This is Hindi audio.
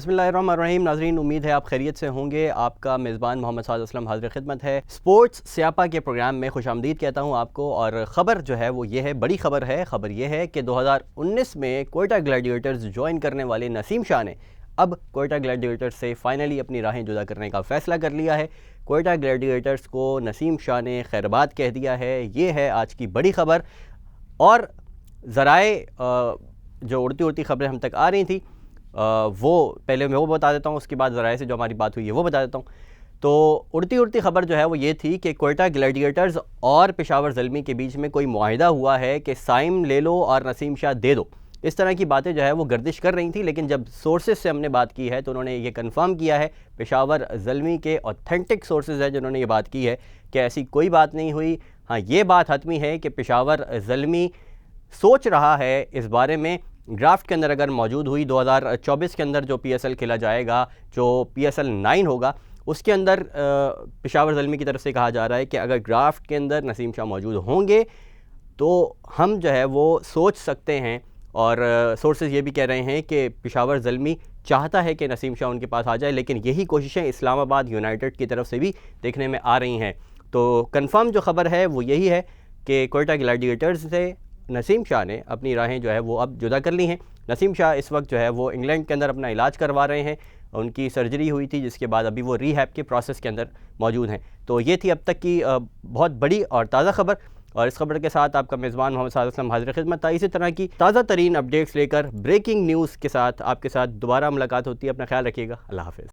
बिस्मिल्लाहिर्रहमानिर्रहीम। नाज़रीन, उम्मीद है आप खैरियत से होंगे। आपका मेज़बान मोहम्मद साद असलम हाज़िर खिदमत है। स्पोर्ट्स स्यापा के प्रोग्राम में खुशामदीद कहता हूँ आपको। और ख़बर जो है वो ये है, बड़ी ख़बर है। ख़बर ये है कि 2019 में कोयटा ग्लैडिएटर्स ज्वाइन करने वाले नसीम शाह ने अब कोयटा ग्लैडिएटर्स से फ़ाइनली अपनी राहें जुदा करने का फ़ैसला कर लिया है। कोयटा ग्लैडिएटर्स को नसीम शाह ने खैरबाद कह दिया है। ये है आज की बड़ी ख़बर। और ज़राए जो उड़ती उड़ती ख़बरें हम तक आ रही थी, वो पहले मैं वो बता देता हूँ, उसके बाद ज़राए से जो हमारी बात हुई है वो बता देता हूँ। तो उड़ती उड़ती ख़बर जो है वो ये थी कि कोयटा ग्लैडिएटर्स और पेशावर ज़ल्मी के बीच में कोई मुआहिदा हुआ है कि साइम ले लो और नसीम शाह दे दो। इस तरह की बातें जो है वो गर्दिश कर रही थी, लेकिन जब सोर्सेज से हमने बात की है तो उन्होंने ये कंफर्म किया है। पेशावर ज़ल्मी के ऑथेंटिक सोर्सेज हैं जिन्होंने ये बात की है कि ऐसी कोई बात नहीं हुई। हाँ, ये बात हतमी है कि पेशावर ज़ल्मी सोच रहा है इस बारे में। ड्राफ्ट के अंदर अगर मौजूद हुई 2024 के अंदर जो PSL खेला जाएगा, जो PSL 9 होगा, उसके अंदर पेशावर ज़ल्मी की तरफ से कहा जा रहा है कि अगर ड्राफ्ट के अंदर नसीम शाह मौजूद होंगे तो हम जो है वो सोच सकते हैं। और सोर्सेज ये भी कह रहे हैं कि पेशावर ज़ल्मी चाहता है कि नसीम शाह उनके पास आ जाए, लेकिन यही कोशिशें इस्लामाबाद यूनाइटेड की तरफ से भी देखने में आ रही हैं। तो कंफर्म जो ख़बर है वो यही है कि कोयटा ग्लैडिएटर्स से नसीम शाह ने अपनी राहें जो है वो अब जुदा कर ली हैं। नसीम शाह इस वक्त जो है वो इंग्लैंड के अंदर अपना इलाज करवा रहे हैं। उनकी सर्जरी हुई थी, जिसके बाद अभी वो रीहैब के प्रोसेस के अंदर मौजूद हैं। तो ये थी अब तक की बहुत बड़ी और ताज़ा खबर। और इस खबर के साथ आपका मेज़बान मोहम्मद साद असलम हाज़िर खिदमत था। इसी तरह की ताज़ा तरीन अपडेट्स लेकर ब्रेकिंग न्यूज़ के साथ आपके साथ दोबारा मुलाकात होती है। अपना ख्याल रखिएगा। अल्लाह हाफ़िज़।